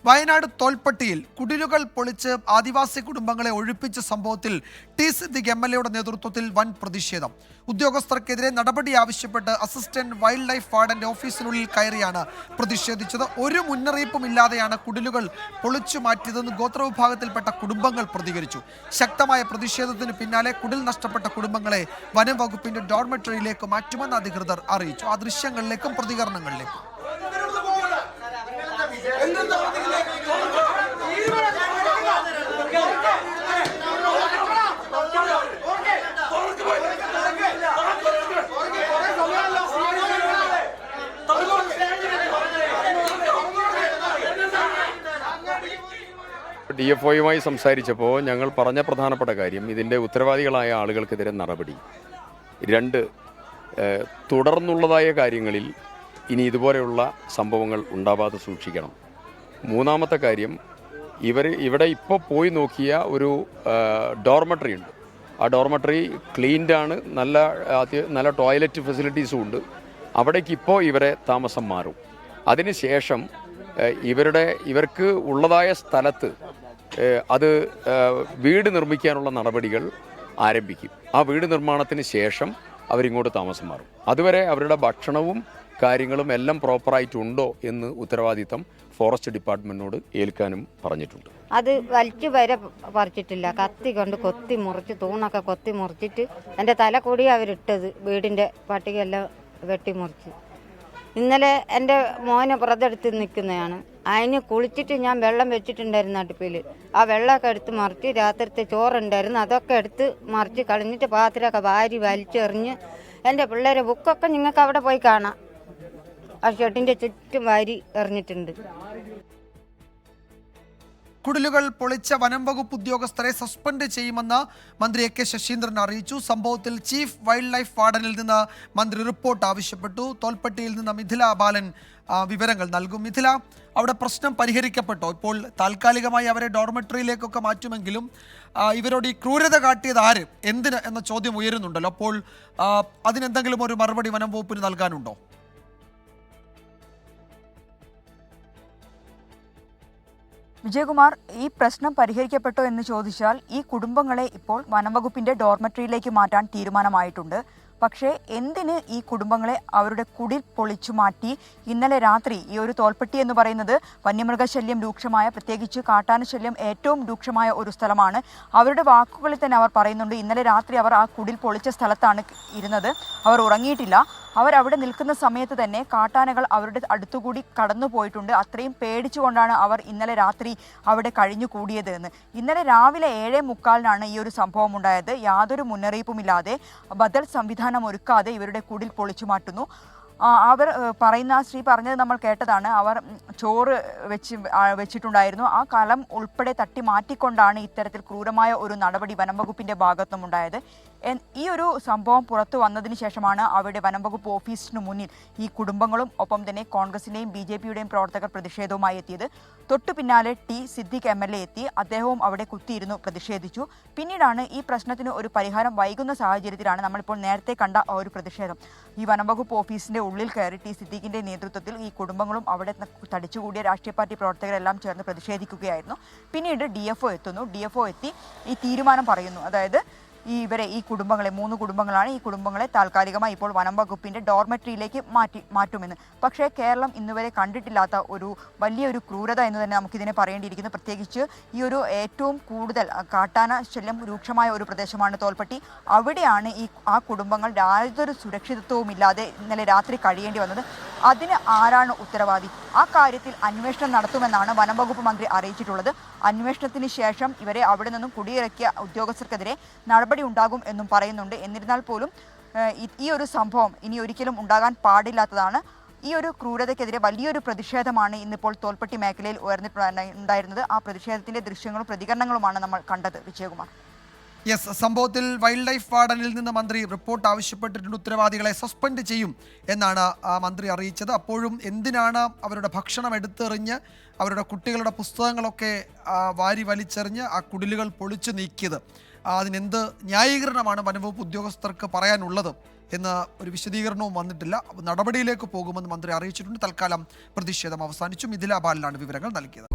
വയനാട് തോൽപ്പട്ടിയിൽ കുടിലുകൾ പൊളിച്ച് ആദിവാസി കുടുംബങ്ങളെ ഒഴിപ്പിച്ച സംഭവത്തിൽ ടി സിദ്ദിഖ് MLAയുടെ നേതൃത്വത്തിൽ വൻ പ്രതിഷേധം. ഉദ്യോഗസ്ഥർക്കെതിരെ നടപടി ആവശ്യപ്പെട്ട് അസിസ്റ്റന്റ് വൈൽഡ് ലൈഫ് വാർഡന്റെ ഓഫീസിനുള്ളിൽ കയറിയാണ് പ്രതിഷേധിച്ചത്. ഒരു മുന്നറിയിപ്പുമില്ലാതെയാണ് കുടിലുകൾ പൊളിച്ചു മാറ്റിയതെന്ന് ഗോത്രവിഭാഗത്തിൽപ്പെട്ട കുടുംബങ്ങൾ പ്രതികരിച്ചു. ശക്തമായ പ്രതിഷേധത്തിന് പിന്നാലെ കുടിൽ നഷ്ടപ്പെട്ട കുടുംബങ്ങളെ വനം വകുപ്പിന്റെ ഡോർമെട്രിയിലേക്ക് മാറ്റുമെന്ന് അധികൃതർ അറിയിച്ചു. ആ ദൃശ്യങ്ങളിലേക്കും പ്രതികരണങ്ങളിലേക്കും. DFOയുമായി സംസാരിച്ചപ്പോൾ ഞങ്ങൾ പറഞ്ഞ പ്രധാനപ്പെട്ട കാര്യം ഇതിൻ്റെ ഉത്തരവാദികളായ ആളുകൾക്കെതിരെ നടപടി. 2, തുടർന്നുള്ളതായ കാര്യങ്ങളിൽ ഇനി ഇതുപോലെയുള്ള സംഭവങ്ങൾ ഉണ്ടാവാതെ സൂക്ഷിക്കണം. 3-ാമത്തെ കാര്യം, ഇവിടെ ഇപ്പോൾ പോയി നോക്കിയ ഒരു ഡോർമെട്രി ഉണ്ട്. ആ ഡോർമെട്രി ക്ലീൻഡാണ്, നല്ല ടോയ്ലറ്റ് ഫെസിലിറ്റീസും ഉണ്ട്. അവിടേക്ക് ഇപ്പോൾ ഇവരെ താമസം മാറും. അതിനുശേഷം ഇവർക്ക് ഉള്ളതായ സ്ഥലത്ത് അത് വീട് നിർമ്മിക്കാനുള്ള നടപടികൾ ആരംഭിക്കും. ആ വീട് നിർമ്മാണത്തിന് ശേഷം അവരിങ്ങോട്ട് താമസം മാറും. അതുവരെ അവരുടെ ഭക്ഷണവും കാര്യങ്ങളും എല്ലാം പ്രോപ്പറായിട്ടുണ്ടോ എന്ന് ഉത്തരവാദിത്തം ഫോറസ്റ്റ് ഡിപ്പാർട്ട്മെന്റിനോട് ഏൽക്കാനും പറഞ്ഞിട്ടുണ്ട്. അത് വലിച്ചു വരെ പറിച്ചിട്ടില്ല. കത്തി കൊണ്ട് കൊത്തി മുറിച്ച്, തൂണൊക്കെ കൊത്തി മുറിച്ചിട്ട് എൻ്റെ തല കൂടി അവരിട്ടത്. വീടിൻ്റെ പട്ടികയെല്ലാം വെട്ടിമുറിച്ച്. ഇന്നലെ എൻ്റെ മോനെ പുറത്തെടുത്ത് നിൽക്കുന്നതാണ്. അതിന് കുളിച്ചിട്ട് ഞാൻ വെള്ളം വെച്ചിട്ടുണ്ടായിരുന്നു അടുപ്പിൽ. ആ വെള്ളമൊക്കെ എടുത്ത് മറിച്ച്, രാത്രിത്തെ ചോറുണ്ടായിരുന്നു അതൊക്കെ എടുത്ത് മറിച്ച് കളഞ്ഞിട്ട് പാത്രമൊക്കെ വാരി വലിച്ചെറിഞ്ഞ് എൻ്റെ പിള്ളേരെ ബുക്കൊക്കെ നിങ്ങൾക്ക് അവിടെ പോയി കാണാം. ആ ഷെഡിൻ്റെ ചുറ്റും വാരി എറിഞ്ഞിട്ടുണ്ട്. കുടിലുകൾ പൊളിച്ച വനം വകുപ്പ് ഉദ്യോഗസ്ഥരെ സസ്പെൻഡ് ചെയ്യുമെന്ന് മന്ത്രി AK ശശീന്ദ്രൻ അറിയിച്ചു. സംഭവത്തിൽ ചീഫ് വൈൽഡ് ലൈഫ് വാർഡനിൽ നിന്ന് മന്ത്രി റിപ്പോർട്ട് ആവശ്യപ്പെട്ടു. തോൽപ്പട്ടിയിൽ നിന്ന് മിഥില ബാലൻ വിവരങ്ങൾ നൽകും. മിഥില, അവിടെ പ്രശ്നം പരിഹരിക്കപ്പെട്ടോ? ഇപ്പോൾ താൽക്കാലികമായി അവരെ ഡോർമെട്രിയിലേക്കൊക്കെ മാറ്റുമെങ്കിലും ഇവരോട് ഈ ക്രൂരത കാട്ടിയത് ആര്, എന്തിന് എന്ന ചോദ്യം ഉയരുന്നുണ്ടല്ലോ. അപ്പോൾ അതിനെന്തെങ്കിലും ഒരു മറുപടി വനം വകുപ്പിന് നൽകാനുണ്ടോ? വിജയകുമാർ, ഈ പ്രശ്നം പരിഹരിക്കപ്പെട്ടോ എന്ന് ചോദിച്ചാൽ ഈ കുടുംബങ്ങളെ ഇപ്പോൾ വനംവകുപ്പിന്റെ ഡോർമെട്രിയിലേക്ക് മാറ്റാൻ തീരുമാനമായിട്ടുണ്ട്. പക്ഷേ എന്തിന് ഈ കുടുംബങ്ങളെ അവരുടെ കുടിൽ പൊളിച്ചു മാറ്റി? ഇന്നലെ രാത്രി ഈ ഒരു തോൽപ്പട്ടി എന്ന് പറയുന്നത് വന്യമൃഗശല്യം രൂക്ഷമായ, പ്രത്യേകിച്ച് കാട്ടാന ശല്യം ഏറ്റവും രൂക്ഷമായ ഒരു സ്ഥലമാണ്. അവരുടെ വാക്കുകളിൽ തന്നെ അവർ പറയുന്നുണ്ട്, ഇന്നലെ രാത്രി അവർ ആ കുടിൽ പൊളിച്ച സ്ഥലത്താണ് ഇരുന്നത്, അവർ ഉറങ്ങിയിട്ടില്ല. അവരവിടെ നിൽക്കുന്ന സമയത്ത് തന്നെ കാട്ടാനകൾ അവരുടെ അടുത്തുകൂടി കടന്നു പോയിട്ടുണ്ട്. അത്രയും പേടിച്ചുകൊണ്ടാണ് അവർ ഇന്നലെ രാത്രി അവിടെ കഴിഞ്ഞു കൂടിയത് എന്ന്. ഇന്നലെ രാവിലെ 7:45 ഈ ഒരു സംഭവം ഉണ്ടായത്. യാതൊരു മുന്നറിയിപ്പുമില്ലാതെ, ബദൽ സംവിധാനം ഒരുക്കാതെ ഇവരുടെ കുടിൽ പൊളിച്ചു മാറ്റുന്നു. അവർ പറയുന്ന, സ്ത്രീ പറഞ്ഞത് നമ്മൾ കേട്ടതാണ്, അവർ ചോറ് വെച്ചിട്ടുണ്ടായിരുന്നു. ആ കലം ഉൾപ്പെടെ തട്ടി മാറ്റിക്കൊണ്ടാണ് ഇത്തരത്തിൽ ക്രൂരമായ ഒരു നടപടി വനംവകുപ്പിന്റെ ഭാഗത്തുനിന്നും ഉണ്ടായത്. ഈ ഒരു സംഭവം പുറത്തു വന്നതിന് ശേഷമാണ് അവിടെ വനംവകുപ്പ് ഓഫീസിന് മുന്നിൽ ഈ കുടുംബങ്ങളും ഒപ്പം തന്നെ കോൺഗ്രസിന്റെയും BJPയുടെയും പ്രവർത്തകർ പ്രതിഷേധവുമായി എത്തിയത്. തൊട്ടു പിന്നാലെ ടി സിദ്ദിഖ് MLA എത്തി. അദ്ദേഹവും അവിടെ കുത്തിയിരുന്നു പ്രതിഷേധിച്ചു. പിന്നീടാണ് ഈ പ്രശ്നത്തിന് ഒരു പരിഹാരം വൈകുന്ന സാഹചര്യത്തിലാണ് നമ്മളിപ്പോൾ നേരത്തെ കണ്ട ഒരു പ്രതിഷേധം. ഈ വനംവകുപ്പ് ഓഫീസിന്റെ ഉള്ളിൽ കയറി ടി സിദ്ദിഖിന്റെ നേതൃത്വത്തിൽ ഈ കുടുംബങ്ങളും അവിടെ തടിച്ചുകൂടിയ രാഷ്ട്രീയ പാർട്ടി പ്രവർത്തകരെല്ലാം ചേർന്ന് പ്രതിഷേധിക്കുകയായിരുന്നു. പിന്നീട് DFO എത്തുന്നു. DFO എത്തി ഈ തീരുമാനം പറയുന്നു. അതായത് ഈ കുടുംബങ്ങളെ, 3 കുടുംബങ്ങളാണ്, ഈ കുടുംബങ്ങളെ താൽക്കാലികമായി ഇപ്പോൾ വനം വകുപ്പിന്റെ ഡോർമെട്രിയിലേക്ക് മാറ്റുമെന്ന്. പക്ഷേ കേരളം ഇന്നുവരെ കണ്ടിട്ടില്ലാത്ത ഒരു വലിയൊരു ക്രൂരത എന്ന് തന്നെ നമുക്കിതിനെ പറയേണ്ടിയിരിക്കുന്നു. പ്രത്യേകിച്ച് ഈ ഒരു ഏറ്റവും കൂടുതൽ കാട്ടാന ശല്യം രൂക്ഷമായ ഒരു പ്രദേശമാണ് തോൽപ്പട്ടി. അവിടെയാണ് ആ കുടുംബങ്ങൾ യാതൊരു സുരക്ഷിതത്വവും ഇല്ലാതെ ഇന്നലെ രാത്രി കഴിയേണ്ടി വന്നത്. അതിന് ആരാണ് ഉത്തരവാദി? ആ കാര്യത്തിൽ അന്വേഷണം നടത്തുമെന്നാണ് വനംവകുപ്പ് മന്ത്രി അറിയിച്ചിട്ടുള്ളത്. അന്വേഷണത്തിന് ശേഷം ഇവരെ അവിടെ നിന്നും കുടിയിറക്കിയ ഉദ്യോഗസ്ഥർക്കെതിരെ നടപടി ഉണ്ടാകും എന്നും പറയുന്നുണ്ട്. എന്നിരുന്നാൽ പോലും ഈ ഒരു സംഭവം ഇനി ഒരിക്കലും ഉണ്ടാകാൻ പാടില്ലാത്തതാണ്. ഈ ഒരു ക്രൂരതയ്ക്കെതിരെ വലിയൊരു പ്രതിഷേധമാണ് ഇന്നിപ്പോൾ തോൽപ്പട്ടി മേഖലയിൽ ഉയർന്നിട്ടുണ്ടായിരുന്നത്. ആ പ്രതിഷേധത്തിന്റെ ദൃശ്യങ്ങളും പ്രതികരണങ്ങളുമാണ് നമ്മൾ കണ്ടത്. വിജയകുമാർ. യെസ്, സംഭവത്തിൽ വൈൽഡ് ലൈഫ് വാർഡനിൽ നിന്ന് മന്ത്രി റിപ്പോർട്ട് ആവശ്യപ്പെട്ടിട്ടുണ്ട്. ഉത്തരവാദികളെ സസ്പെൻഡ് ചെയ്യും എന്നാണ് മന്ത്രി അറിയിച്ചത്. അപ്പോഴും എന്തിനാണ് അവരുടെ ഭക്ഷണം എടുത്തെറിഞ്ഞ് അവരുടെ കുട്ടികളുടെ പുസ്തകങ്ങളൊക്കെ വാരി വലിച്ചെറിഞ്ഞ് ആ കുടിലുകൾ പൊളിച്ചു നീക്കിയത്? അതിനെന്ത് ന്യായീകരണമാണ് വനംവകുപ്പ് ഉദ്യോഗസ്ഥർക്ക് പറയാനുള്ളത് എന്ന ഒരു വിശദീകരണവും വന്നിട്ടില്ല. നടപടിയിലേക്ക് പോകുമെന്ന് മന്ത്രി അറിയിച്ചിട്ടുണ്ട്. തൽക്കാലം പ്രതിഷേധം അവസാനിച്ചു. മിഥില ബാലനാണ് വിവരങ്ങൾ നൽകിയത്.